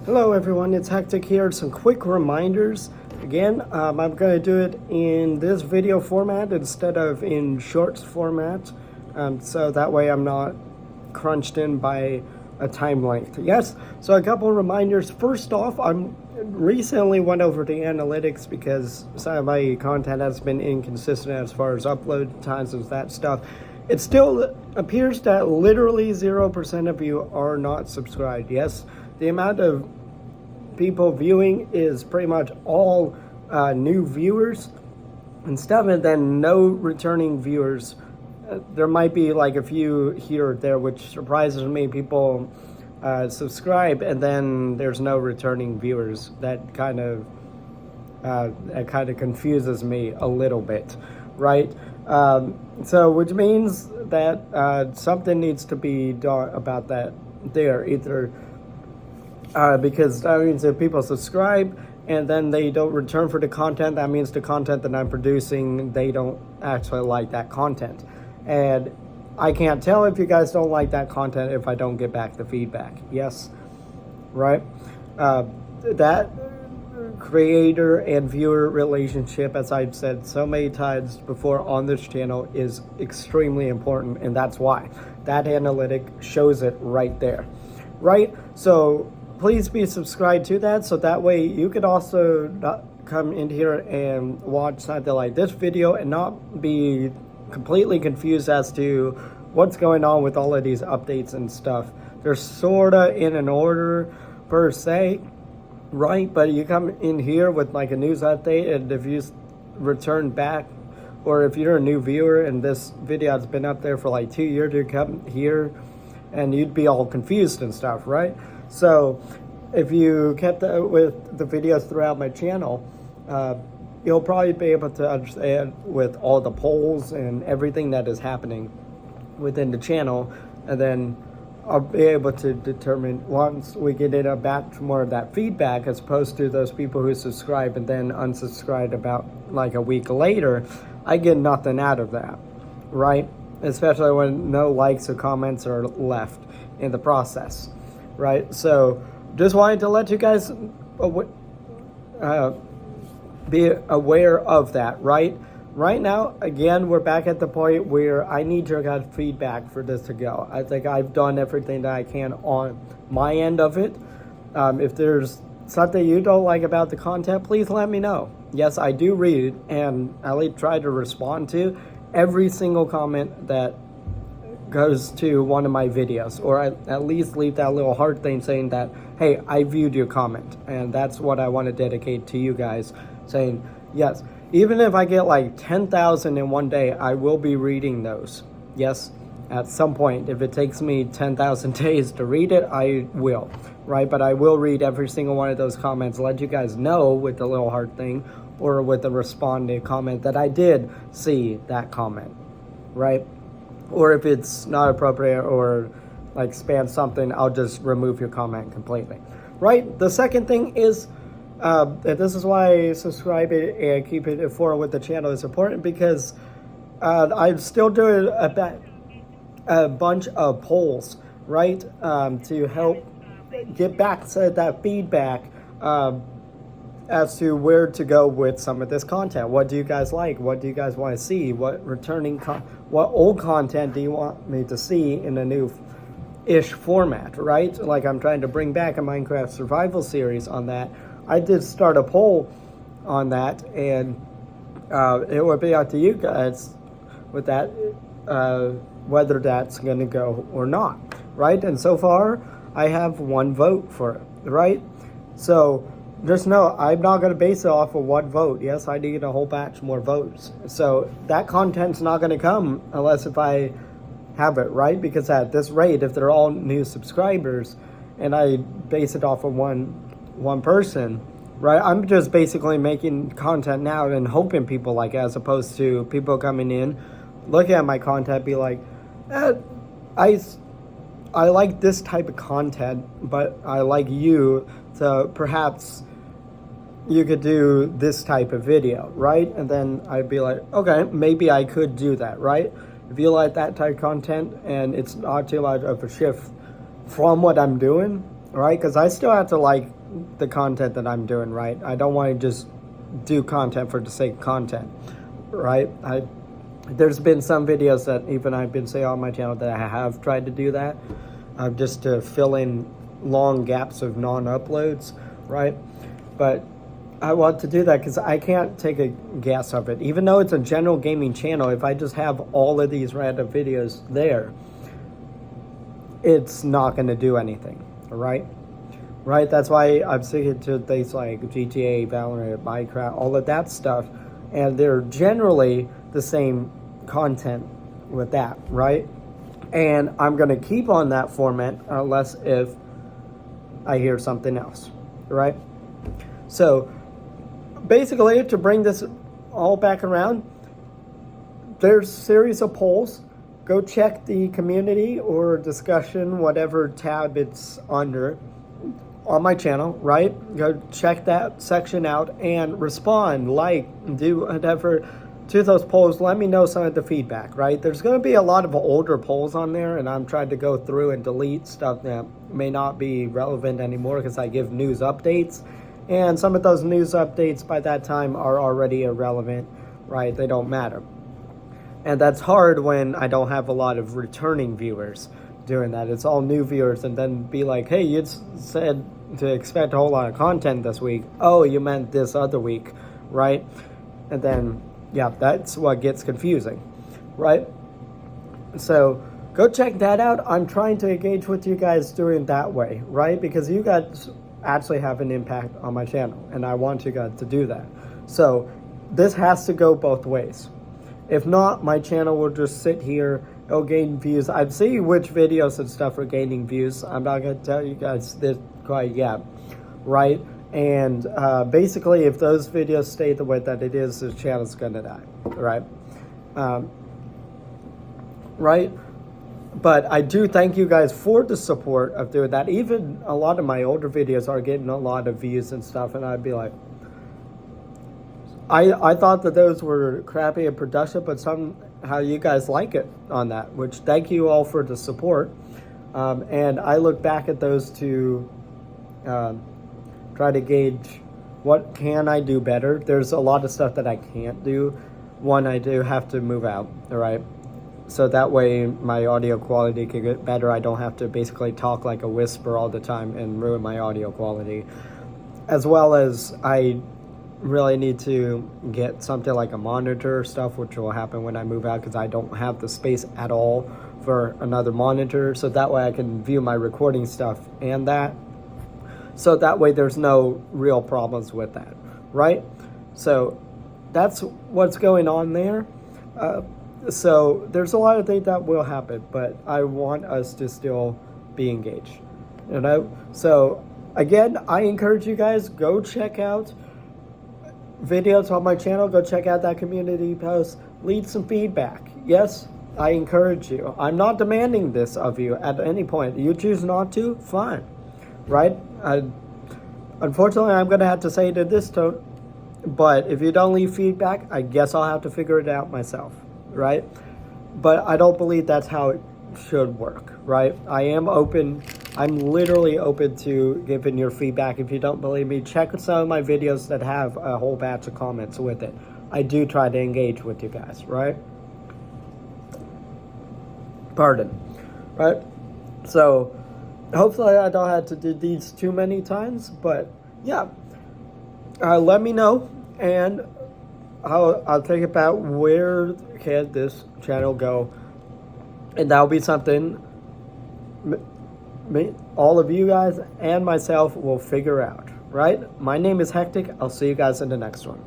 Hello everyone, it's Hectic here. Some quick reminders. Again, I'm going to do it in this video format instead of in shorts format, so that way I'm not crunched in by a time length. Yes, so a couple reminders. First off, I'm recently went over the analytics because some of my content has been inconsistent as far as upload times and that stuff. It still appears that literally 0% of you are not subscribed. Yes, the amount of people viewing is pretty much all new viewers and stuff, and then no returning viewers. There might be like a few here or there, which surprises me. People subscribe and then there's no returning viewers. That kind of confuses me a little bit, right? So which means that something needs to be done about that there, either because that means if people subscribe and then they don't return for the content, that means the content that I'm producing, they don't actually like that content. And I can't tell if you guys don't like that content if I don't get back the feedback. Yes, right? That creator and viewer relationship, as I've said so many times before on this channel, is extremely important, and that's why that analytic shows it right there, right? So please be subscribed to that, so that way you could also not come in here and watch something like this video and not be completely confused as to what's going on with all of these updates and stuff. They're sorta in an order per se, right? But you come in here with like a news update, and if you return back, or if you're a new viewer and this video has been up there for like 2 years, you come here and you'd be all confused and stuff, right? So if you kept with the videos throughout my channel, you'll probably be able to understand with all the polls and everything that is happening within the channel, and then I'll be able to determine once we get in a batch more of that feedback, as opposed to those people who subscribe and then unsubscribe about like a week later. I get nothing out of that, right? Especially when no likes or comments are left in the process, right? So just wanted to let you guys be aware of that, right? Right now, again, we're back at the point where I need your guys' feedback for this to go. I think I've done everything that I can on my end of it. If there's something you don't like about the content, please let me know. Yes, I do read and I try to respond to every single comment that goes to one of my videos, or I at least leave that little heart thing saying that, hey, I viewed your comment. And that's what I want to dedicate to you guys, saying, yes, even if I get like 10,000 in one day, I will be reading those. Yes, at some point. If it takes me 10,000 days to read it, I will, right? But I will read every single one of those comments, let you guys know with the little heart thing, or with the responded comment that I did see that comment, right? Or if it's not appropriate or like spam something, I'll just remove your comment completely, right? The second thing is, this is why subscribing and keeping informed with the channel is important, because I'm still doing a bunch of polls, right? To help get back to that feedback as to where to go with some of this content. What do you guys like? What do you guys want to see? What what old content do you want me to see in a new-ish format, right? Like I'm trying to bring back a Minecraft survival series on that. I did start a poll on that, and it would be up to you guys with that, whether that's going to go or not, right? And so far, I have 1 vote for it, right? So just know I'm not going to base it off of 1 vote. Yes, I need a whole batch more votes. So that content's not going to come unless if I have it, right? Because at this rate, if they're all new subscribers and I base it off of one person, right? I'm just basically making content now and hoping people like it, as opposed to people coming in, looking at my content, be like, I like this type of content, but I like you, so perhaps you could do this type of video, right? And then I'd be like, okay, maybe I could do that, right? If you like that type of content and it's not too much of a shift from what I'm doing, right? Because I still have to like the content that I'm doing, right? I don't want to just do content for the sake of content, right? There's been some videos that even I've been saying on my channel that I have tried to do that, just to fill in long gaps of non-uploads, right? But I want to do that because I can't take a guess of it. Even though it's a general gaming channel, if I just have all of these random videos there, it's not going to do anything, right? Right? That's why I'm sticking to things like GTA, Valorant, Minecraft, all of that stuff. And they're generally the same content with that, right? And I'm going to keep on that format unless if I hear something else, right? So basically, to bring this all back around, there's a series of polls. Go check the community or discussion, whatever tab it's under, on my channel, right? Go check that section out and respond, like, do whatever to those polls. Let me know some of the feedback, right? There's going to be a lot of older polls on there, and I'm trying to go through and delete stuff that may not be relevant anymore because I give news updates. And some of those news updates by that time are already irrelevant, right? They don't matter. And that's hard when I don't have a lot of returning viewers doing that. It's all new viewers, and then be like, hey, you said to expect a whole lot of content this week. Oh, you meant this other week, right? And then, yeah, that's what gets confusing, right? So go check that out. I'm trying to engage with you guys doing that way, right? Because you guys actually have an impact on my channel, and I want you guys to do that. So this has to go both ways. If not, my channel will just sit here. It'll gain views. I'd see which videos and stuff are gaining views. I'm not going to tell you guys this quite yet, right? And basically, if those videos stay the way that it is, the channel's going to die, right? Right? But I do thank you guys for the support of doing that. Even a lot of my older videos are getting a lot of views and stuff, and I'd be like, I thought that those were crappy in production, but somehow you guys like it on that, which thank you all for the support. And I look back at those to try to gauge what can I do better. There's a lot of stuff that I can't do. One, I do have to move out, all right? So that way my audio quality can get better. I don't have to basically talk like a whisper all the time and ruin my audio quality. As well as I really need to get something like a monitor stuff, which will happen when I move out because I don't have the space at all for another monitor. So that way I can view my recording stuff and that. So that way there's no real problems with that, right? So that's what's going on there. So there's a lot of things that will happen, but I want us to still be engaged, you know? So again, I encourage you guys, go check out videos on my channel. Go check out that community post. Leave some feedback. Yes, I encourage you. I'm not demanding this of you at any point. You choose not to, fine, right? Unfortunately, I'm going to have to say it in this tone, but if you don't leave feedback, I guess I'll have to figure it out myself, right? But I don't believe that's how it should work, right? I am open. I'm literally open to giving your feedback. If you don't believe me, check some of my videos that have a whole batch of comments with it. I do try to engage with you guys, right? Pardon, right? So hopefully I don't have to do these too many times, but yeah, let me know, and I'll think about where can this channel go, and that'll be something all of you guys and myself will figure out, right? My name is Hectic. I'll see you guys in the next one.